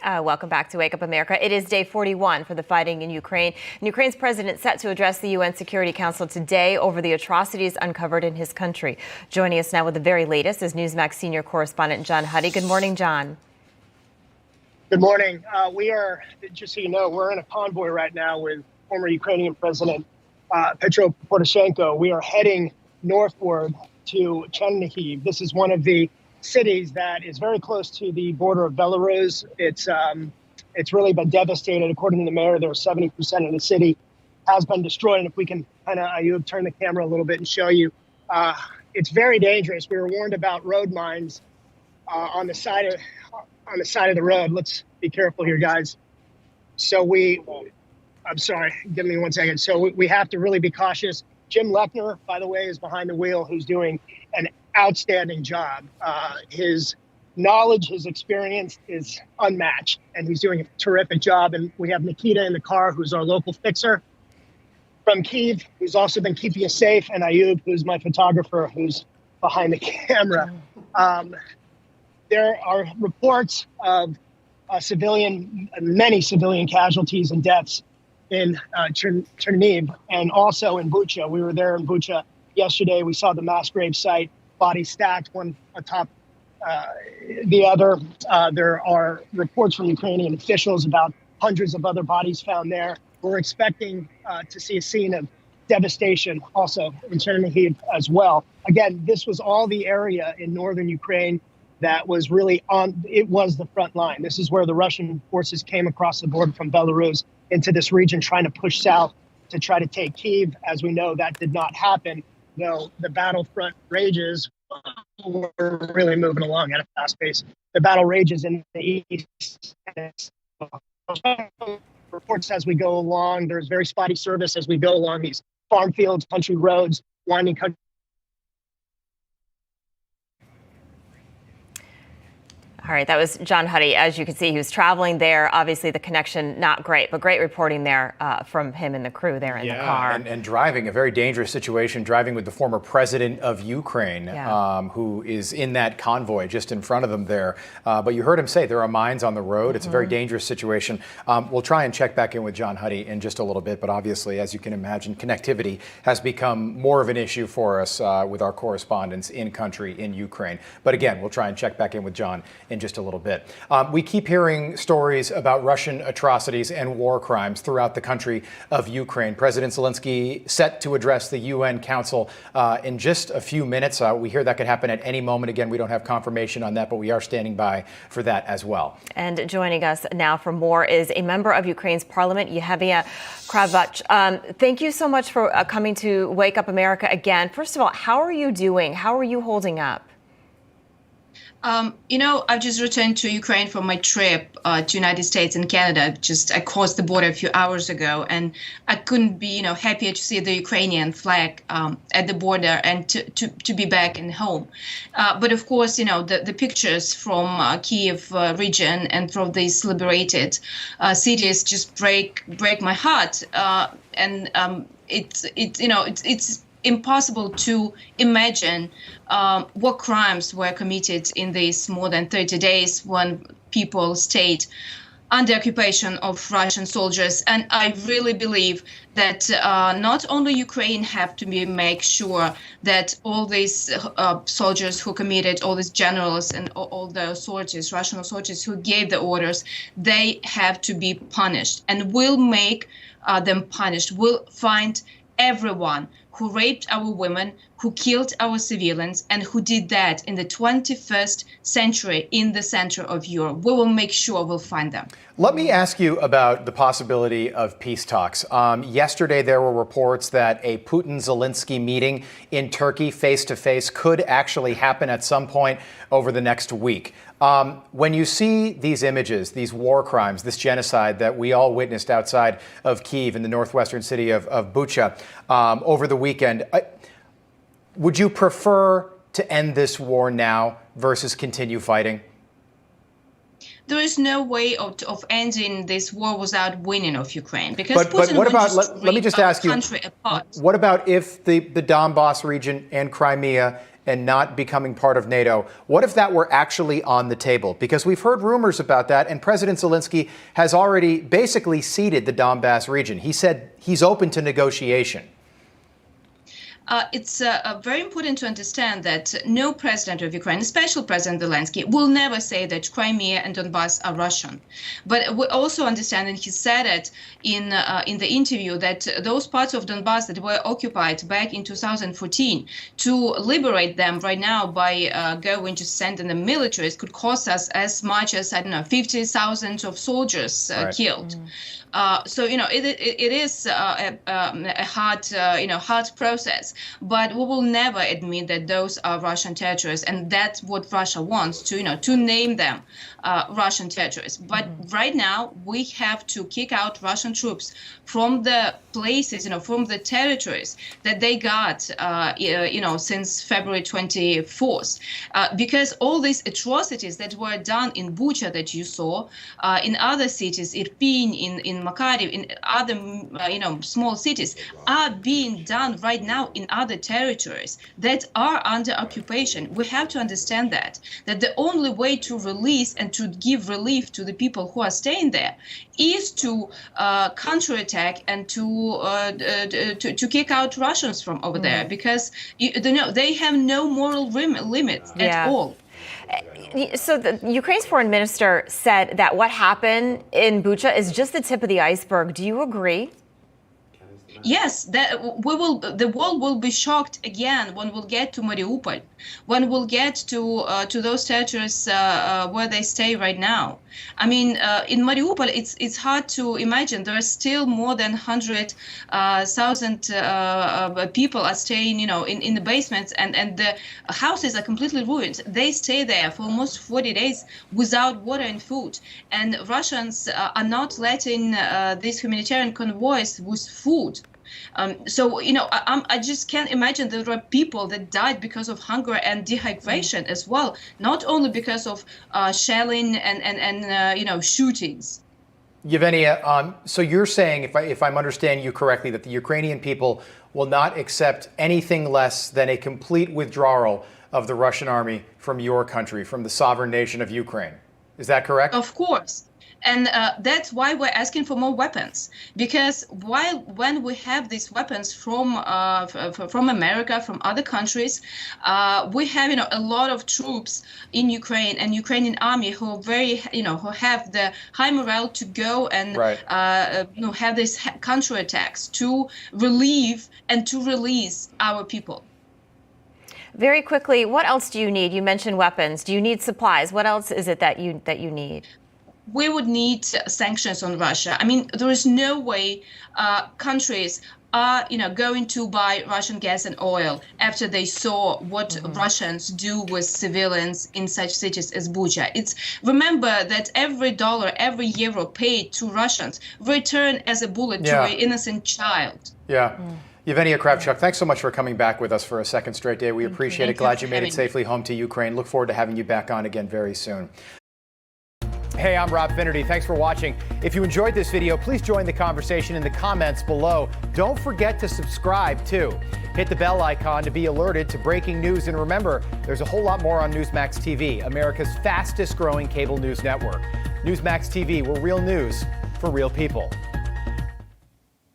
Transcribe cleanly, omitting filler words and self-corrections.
Welcome back to Wake Up America. It is day 41 for the fighting in Ukraine. And Ukraine's president set to address the UN Security Council today over the atrocities uncovered in his country. Joining us now with the very latest is Newsmax senior correspondent John Huddy. Good morning, John. Good morning. We are, just so you know, we're in a convoy right now with former Ukrainian President Petro Poroshenko. We are heading northward to Chernihiv. This is one of the cities that is very close to the border of Belarus. It's really been devastated. According to the mayor, there are 70% of the city has been destroyed. And if we can kind of turn the camera a little bit and show you, it's very dangerous. We were warned about road mines on the side of the road. Let's be careful here, guys. So I'm sorry, give me 1 second. So we have to really be cautious. Jim Lechner, by the way, is behind the wheel, who's doing an outstanding job. His knowledge, his experience is unmatched, and he's doing a terrific job. And we have Nikita in the car, who's our local fixer from Kyiv, who's also been keeping us safe, and Ayub, who's my photographer, who's behind the camera. There are reports of many civilian casualties and deaths in Chernihiv and also in Bucha. We were there in Bucha yesterday. We saw the mass grave site, bodies stacked one atop the other. There are reports from Ukrainian officials about hundreds of other bodies found there. We're expecting to see a scene of devastation also in Chernihiv as well. Again, this was all the area in northern Ukraine that was really it was the front line. This is where the Russian forces came across the border from Belarus into this region, trying to push south to try to take Kyiv. As we know, that did not happen. Though the battlefront rages, we're really moving along at a fast pace. The battle rages in the east. Reports as we go along. There's very spotty service as we go along these farm fields, country roads, winding country. All right, that was John Huddy. As you can see, he was traveling there. Obviously, the connection not great, but great reporting there from him and the crew there in the car. And driving, a very dangerous situation, driving with the former president of Ukraine, who is in that convoy just in front of them there. But you heard him say there are mines on the road. It's a very dangerous situation. We'll try and check back in with John Huddy in just a little bit. But obviously, as you can imagine, connectivity has become more of an issue for us with our correspondents in country in Ukraine. But again, we'll try and check back in with John in just a little bit. We keep hearing stories about Russian atrocities and war crimes throughout the country of Ukraine. President Zelenskyy set to address the UN Council in just a few minutes. We hear that could happen at any moment. Again, we don't have confirmation on that, but we are standing by for that as well. And joining us now for more is a member of Ukraine's Parliament, Yevhenia Kravchuk. Thank you so much for coming to Wake Up America again. First of all, how are you doing? How are you holding up? I've just returned to Ukraine from my trip to United States and Canada. I crossed the border a few hours ago, and I couldn't be, happier to see the Ukrainian flag at the border and to be back in home. But of course, the pictures from Kyiv region and from these liberated cities just break my heart. It's impossible to imagine what crimes were committed in these more than 30 days when people stayed under occupation of Russian soldiers. And I really believe that not only Ukraine have to make sure that all these soldiers who committed, all these generals and all the authorities, Russian authorities who gave the orders, they have to be punished. And we'll make them punished. We'll find everyone who raped our women, who killed our civilians, and who did that in the 21st century in the center of Europe. We will make sure we'll find them. Let me ask you about the possibility of peace talks. Yesterday, there were reports that a Putin-Zelenskyy meeting in Turkey face-to-face could actually happen at some point over the next week. When you see these images, these war crimes, this genocide that we all witnessed outside of Kyiv in the northwestern city of Bucha over the weekend, would you prefer to end this war now versus continue fighting? There is no way of ending this war without winning of Ukraine, because but what about, let me just ask you, apart. What about if the Donbass region and Crimea and not becoming part of NATO. What if that were actually on the table? Because we've heard rumors about that, and President Zelenskyy has already basically ceded the Donbass region. He said he's open to negotiation. It's very important to understand that no president of Ukraine, especially President Zelenskyy, will never say that Crimea and Donbass are Russian. But we also understand, and he said it in the interview, that those parts of Donbass that were occupied back in 2014, to liberate them right now by going to send in the militaries could cost us as much as, I don't know, 50,000 of soldiers killed. So, it is a hard, hard process. But we will never admit that those are Russian territories, and that's what Russia wants, to name them Russian territories. But right now, we have to kick out Russian troops from the places, from the territories that they got, since February 24th. Because all these atrocities that were done in Bucha that you saw, in other cities, Irpin, in Makariv, in other, small cities, are being done right now in other territories that are under occupation. We have to understand that the only way to release and to give relief to the people who are staying there is to counterattack and to kick out Russians from over there, because they have no moral limits at all. So Ukraine's foreign minister said that what happened in Bucha is just the tip of the iceberg. Do you agree? Yes, the world will be shocked again when we'll get to Mariupol, when we'll get to those territories where they stay right now. I mean, in Mariupol, it's hard to imagine. There are still more than 100,000 people are staying, in the basements, and the houses are completely ruined. They stay there for almost 40 days without water and food, and Russians are not letting these humanitarian convoys with food. So, I just can't imagine there are people that died because of hunger and dehydration as well, not only because of shelling and shootings. Yevhenia, so you're saying, if I'm understanding you correctly, that the Ukrainian people will not accept anything less than a complete withdrawal of the Russian army from your country, from the sovereign nation of Ukraine. Is that correct? Of course. And that's why we're asking for more weapons, because when we have these weapons from America, from other countries, we have a lot of troops in Ukraine and Ukrainian army who are very who have the high morale to go and have these counterattacks to relieve and to release our people. Very quickly, what else do you need? You mentioned weapons. Do you need supplies? What else is it that you need? We would need sanctions on Russia. I mean, there is no way countries are, going to buy Russian gas and oil after they saw what Russians do with civilians in such cities as Bucha. Remember that every dollar, every euro paid to Russians return as a bullet to an innocent child. Yeah. Yevhenia Kravchuk, thanks so much for coming back with us for a second straight day. We appreciate it. Glad you made it safely home to Ukraine. Look forward to having you back on again very soon. Hey, I'm Rob Finnerty. Thanks for watching. If you enjoyed this video, please join the conversation in the comments below. Don't forget to subscribe, too. Hit the bell icon to be alerted to breaking news. And remember, there's a whole lot more on Newsmax TV, America's fastest growing cable news network. Newsmax TV, we're real news for real people.